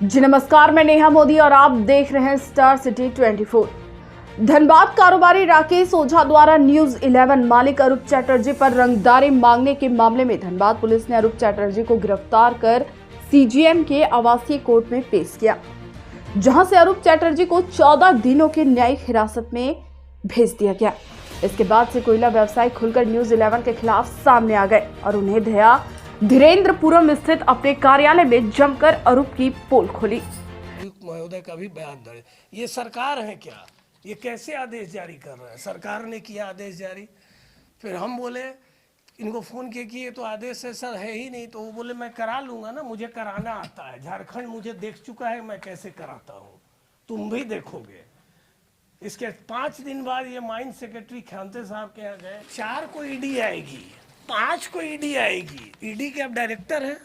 जी नमस्कार, मैं नेहा मोदी और आप देख रहे हैं स्टार सिटी 24। धनबाद कारोबारी राकेश ओझा द्वारा न्यूज 11 मालिक अरूप चैटर्जी पर रंगदारी मांगने के मामले में धनबाद पुलिस ने अरूप चैटर्जी को गिरफ्तार कर सीजीएम के आवासीय कोर्ट में पेश किया, जहां से अरूप चैटर्जी को 14 दिनों की न्यायिक हिरासत में भेज दिया गया। इसके बाद से कोयला व्यवसायी खुलकर न्यूज 11 के खिलाफ सामने आ गए और उन्हें धीरेन्द्रपुरम स्थित अपने कार्यालय में जमकर अरूप की पोल खोली। महोदय का भी बयान दर्ज। ये सरकार है क्या? ये कैसे आदेश जारी कर रहा है? सरकार ने किया आदेश जारी। फिर हम बोले, इनको फ़ोन किए कि ये तो आदेश है सर, है ही नहीं। तो वो बोले मैं करा लूँगा ना, मुझे कराना आता है, झारखंड मुझे देख चुका है, मैं कैसे कराता हूँ, तुम भी देखोगे। इसके 5 दिन बाद ये माइन सेक्रेटरी खानते साहब के यहाँ गए। 4 को ईडी आएगी, 5 को ईडी आएगी। ईडी के अब डायरेक्टर हैं।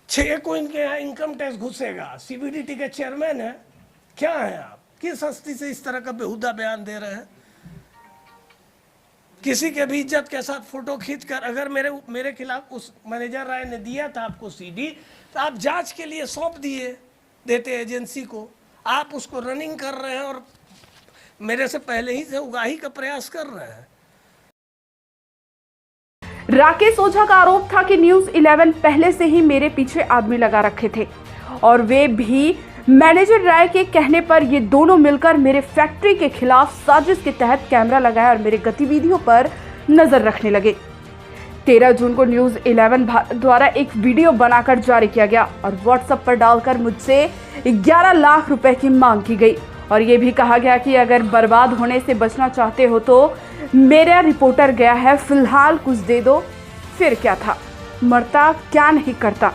6 को इनके यहाँ इनकम टैक्स घुसेगा। सीबीडीटी के चेयरमैन है। क्या है आप? किस हस्ती से इस तरह का बेहुदा बयान दे रहे हैं? किसी के भी इज्जत के साथ फोटो खींचकर, अगर मेरे खिलाफ उस मैनेजर राय ने दिया था आपको सीडी, तो आप जांच के लिए सौंप देते एजेंसी को। आप उसको रनिंग कर रहे हैं और मेरे से पहले ही से उगाही का प्रयास कर रहे हैं। राकेश ओझा का आरोप था कि न्यूज 11 पहले से ही मेरे पीछे आदमी लगा रखे थे और वे भी मैनेजर राय के कहने पर ये दोनों मिलकर मेरे फैक्ट्री के खिलाफ साजिश के तहत कैमरा लगाया और मेरे गतिविधियों पर नजर रखने लगे। 13 जून को न्यूज 11 द्वारा एक वीडियो बनाकर जारी किया गया और व्हाट्सएप पर डालकर मुझसे 11 लाख रुपए की मांग की गई और ये भी कहा गया कि अगर बर्बाद होने से बचना चाहते हो तो मेरा रिपोर्टर गया है, फिलहाल कुछ दे दो। फिर क्या था, मरता क्या नहीं करता।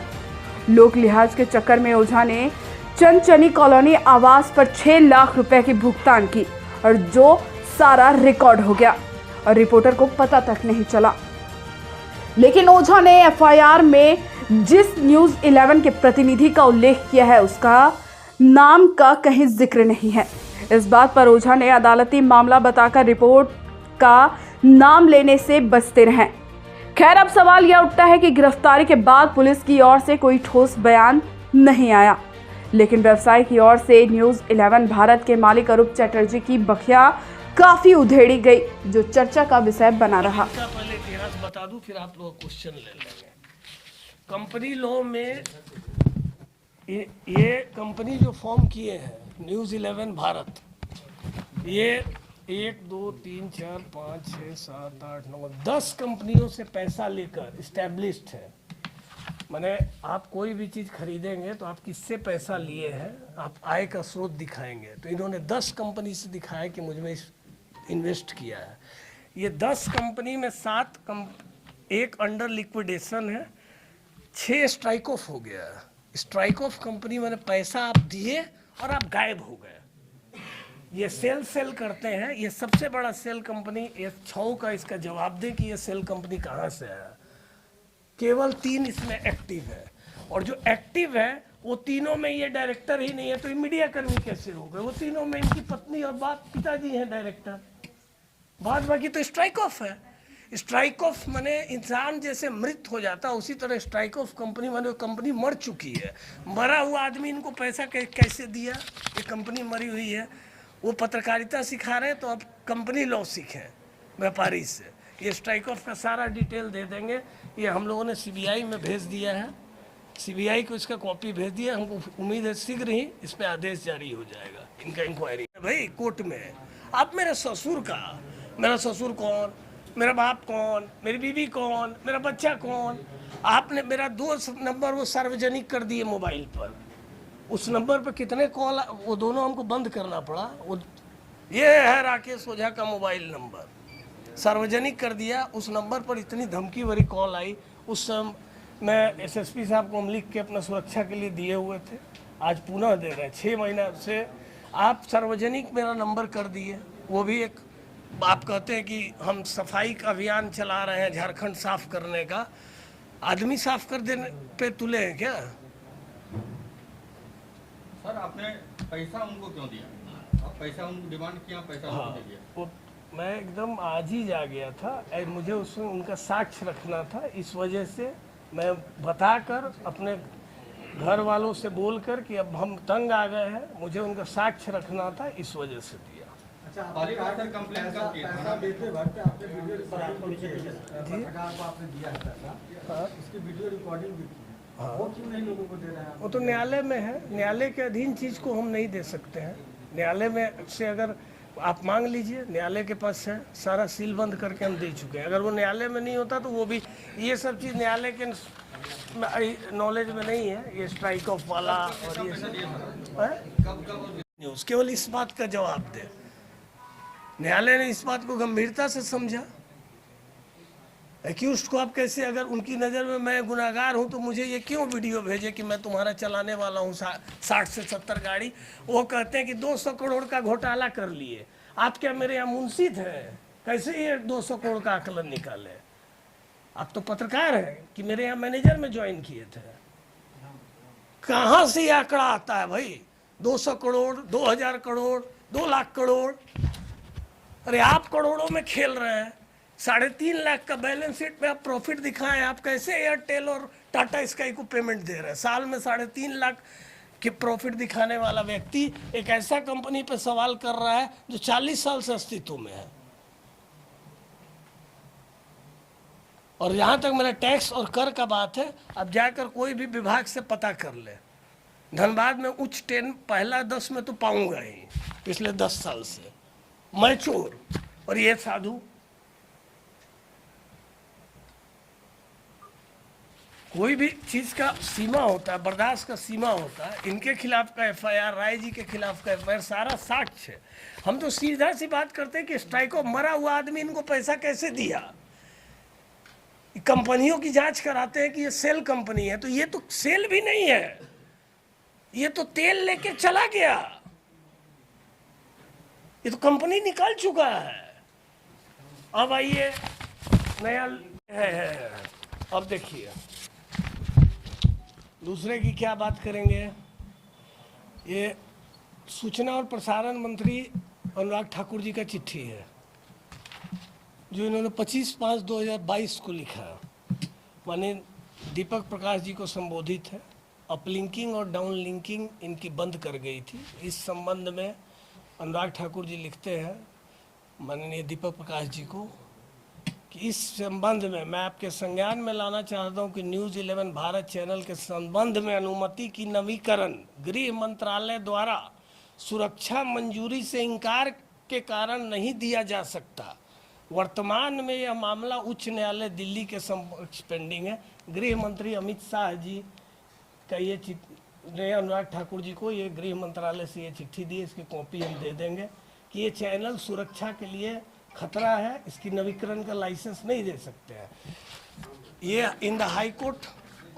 लोक लिहाज के चक्कर में ओझा ने चंचनी कॉलोनी आवास पर 6 लाख रुपए की भुगतान की और जो सारा रिकॉर्ड हो गया और रिपोर्टर को पता तक नहीं चला। लेकिन ओझा ने एफआईआर में जिस न्यूज 11 के प्रतिनिधि का उल्लेख किया है उसका नाम का कहीं जिक्र नहीं है। इस बात पर ओझा ने अदालती मामला बताकर रिपोर्ट का नाम लेने से बचते रहें। खैर, अब सवाल यह उठता है कि गिरफ्तारी के बाद पुलिस की ओर से कोई ठोस बयान नहीं आया, लेकिन व्यवसाय की ओर से न्यूज 11 भारत के मालिक अरूप चैटर्जी की बखिया काफी उधेड़ी गई, जो चर्चा का विषय बना रहा। पहले इतिहास बता दूं, फिर आप लोग क्वेश्चन ले लेंगे। कंपनी लॉ में ये कंपनी जो फॉर्म किए हैं न्यूज 11 भारत, ये 1 2 3 4 5 6 7 8 9 10 कंपनियों से पैसा लेकर इस्टेब्लिश्ड है। माने आप कोई भी चीज़ खरीदेंगे तो आप किससे पैसा लिए हैं, आप आय का स्रोत दिखाएंगे। तो इन्होंने 10 कंपनी से दिखाया कि मुझ में इन्वेस्ट किया है। ये 10 कंपनी में 1 अंडर लिक्विडेशन है, 6 स्ट्राइक ऑफ हो गया। स्ट्राइक ऑफ कंपनी मैंने पैसा आप दिए और आप गायब हो गए। ये सेल करते हैं। ये सबसे बड़ा सेल कंपनी, ये 6 का इसका जवाब दे कि ये सेल कंपनी कहाँ से है। केवल 3 इसमें एक्टिव है और जो एक्टिव है वो तीनों में ये डायरेक्टर ही नहीं है, तो ये मीडिया कर्मी कैसे हो गए? वो तीनों में इनकी पत्नी और पिताजी हैं डायरेक्टर। बाद बाकी तो स्ट्राइक ऑफ है। स्ट्राइक ऑफ माने इंसान जैसे मृत हो जाता, उसी तरह स्ट्राइक ऑफ कंपनी माने कंपनी मर चुकी है। मरा हुआ आदमी इनको पैसा कैसे दिया? ये कंपनी मरी हुई है। वो पत्रकारिता सिखा रहे हैं तो अब कंपनी लॉ सीखें व्यापारी से। ये स्ट्राइक ऑफ का सारा डिटेल दे देंगे। ये हम लोगों ने सीबीआई में भेज दिया है, सीबीआई को इसका कॉपी भेज दिया। हमको उम्मीद है शीघ्र ही इस पर आदेश जारी हो जाएगा। इनका इंक्वायरी भाई कोर्ट में है। आप मेरे ससुर का, मेरा ससुर कौन, मेरा बाप कौन, मेरी बीवी कौन, मेरा बच्चा कौन, आपने मेरा 2 नंबर वो सार्वजनिक कर दिए मोबाइल पर। उस नंबर पर कितने कॉल, वो दोनों हमको बंद करना पड़ा। वो ये है राकेश ओझा का मोबाइल नंबर, सार्वजनिक कर दिया। उस नंबर पर इतनी धमकी भरी कॉल आई। उस समय मैं एसएसपी साहब को हम लिख के अपना सुरक्षा के लिए दिए हुए थे, आज पुनः दे रहे हैं। 6 महीना से आप सार्वजनिक मेरा नंबर कर दिए। वो भी एक, आप कहते हैं कि हम सफाई का अभियान चला रहे हैं, झारखंड साफ करने का। आदमी साफ कर देने पे तुले हैं क्या? सर, आपने पैसा उनको क्यों दिया? आप पैसा उनको डिमांड किया, पैसा उनको दे दिया? मैं एकदम आज ही जा गया था, मुझे उसमें उनका साक्ष्य रखना था। इस वजह से मैं बताकर अपने घर वालों से बोलकर कि अब हम तंग आ गए हैं, मुझे उनका साक्ष्य रखना था, इस वजह से दिया। अच्छा, पहली बार सर कंप्लेंट कब की? पैसा देते वक्त आपने वीडियो रिकॉर्डिंग की है, पत्रकार को आपने दिया है पैसा, हाँ। उसकी वीडियो रिकॉर्डिंग भी की है, वो क्यों नहीं लोगों को दे रहे हैं? वो तो न्यायालय में है, न्यायालय के अधीन चीज़ को हम नहीं दे सकते हैं। न्यायालय में से अगर आप मांग लीजिए, न्यायालय के पास है, सारा सील बंद करके हम दे चुके हैं। अगर वो न्यायालय में नहीं होता तो वो भी, ये सब चीज़ न्यायालय के नॉलेज में नहीं है, ये स्ट्राइक ऑफ वाला और ये सब न्यूज़ केवल इस बात का जवाब दे। न्यायालय ने इस बात को गंभीरता से समझा। एक्यूज्ड को आप कैसे, अगर उनकी नज़र में मैं गुनाहगार हूं तो मुझे ये क्यों वीडियो भेजे कि मैं तुम्हारा चलाने वाला हूं 60 से 70 गाड़ी। वो कहते हैं कि 200 करोड़ का घोटाला कर लिए। आप क्या मेरे यहाँ मुंशी थे? कैसे ये 200 करोड़ का आकलन निकाले? आप तो पत्रकार हैं कि मेरे यहाँ मैनेजर में ज्वाइन किए थे। कहाँ से ये आंकड़ा आता है भाई? 200 करोड़, 2000 करोड़, 2 लाख करोड़। अरे आप करोड़ों में खेल रहे हैं। 3.5 लाख का बैलेंस शीट में आप प्रॉफिट दिखाएं। आप कैसे एयरटेल और टाटा स्काई को पेमेंट दे रहे हैं? साल में 3.5 लाख के प्रॉफिट दिखाने वाला व्यक्ति एक ऐसा कंपनी पे सवाल कर रहा है जो 40 साल से अस्तित्व में है। और जहाँ तक मेरा टैक्स और कर का बात है, अब जाकर कोई भी विभाग से पता कर ले। धनबाद में उच्च 10 पहला 10 में तो पाऊंगा ही, पिछले 10 साल से मैं चोर और ये साधु। कोई भी चीज का सीमा होता है, बर्दाश्त का सीमा होता है। इनके खिलाफ का एफआईआर, राय जी के खिलाफ का एफआईआर, सारा साक्ष्य है। हम तो सीधा सी बात करते हैं कि स्ट्राइक ऑफ मरा हुआ आदमी इनको पैसा कैसे दिया। कंपनियों की जांच कराते हैं कि ये सेल कंपनी है, तो ये तो सेल भी नहीं है, ये तो तेल लेके चला गया, ये तो कंपनी निकल चुका है। अब आइए नया है। अब देखिए दूसरे की क्या बात करेंगे। ये सूचना और प्रसारण मंत्री अनुराग ठाकुर जी का चिट्ठी है जो इन्होंने 25/5/2022 को लिखा। माने दीपक प्रकाश जी को संबोधित है। अपलिंकिंग और डाउन लिंकिंग इनकी बंद कर गई थी। इस संबंध में अनुराग ठाकुर जी लिखते हैं माननीय दीपक प्रकाश जी को कि इस संबंध में मैं आपके संज्ञान में लाना चाहता हूं कि न्यूज़ 11 भारत चैनल के संबंध में अनुमति की नवीकरण गृह मंत्रालय द्वारा सुरक्षा मंजूरी से इनकार के कारण नहीं दिया जा सकता। वर्तमान में यह मामला उच्च न्यायालय दिल्ली के समक्ष पेंडिंग है। गृह मंत्री अमित शाह जी का ये ने अनुराग ठाकुर जी को ये गृह मंत्रालय से ये चिट्ठी दी, इसकी कॉपी हम दे देंगे कि ये चैनल सुरक्षा के लिए खतरा है, इसकी नवीकरण का लाइसेंस नहीं दे सकते हैं। ये in the high court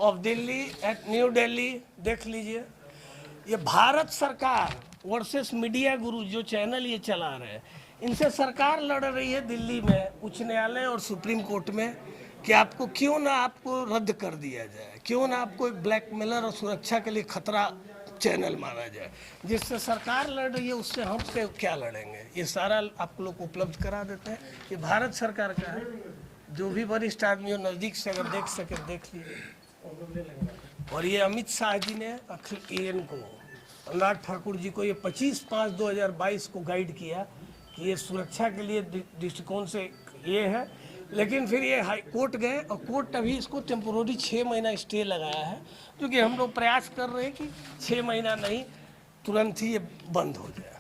of Delhi at New Delhi देख लीजिए। ये भारत सरकार वर्सेस मीडिया गुरु जो चैनल ये चला रहे हैं, इनसे सरकार लड़ रही है दिल्ली में उच्च न्यायालय और सुप्रीम कोर्ट में कि आपको क्यों ना आपको रद्द कर दिया जाए, क्यों ना आपको एक ब्लैकमेलर और सुरक्षा के लिए खतरा चैनल माना जाए। जिससे सरकार लड़ रही है उससे हम पे क्या लड़ेंगे। ये सारा आप लोग उपलब्ध करा देते हैं। ये भारत सरकार का है। जो भी वरिष्ठ आदमी हो नज़दीक से अगर देख सके देख लीजिए। और ये अमित शाह जी ने इनको अनुराग ठाकुर जी को ये 25/5/2022 को गाइड किया कि ये सुरक्षा के लिए दृष्टिकोण से ये है। लेकिन फिर ये हाई कोर्ट गए और कोर्ट अभी इसको टेम्पोररी 6 महीना स्टे लगाया है, क्योंकि हम लोग प्रयास कर रहे हैं कि 6 महीना नहीं तुरंत ही ये बंद हो जाए।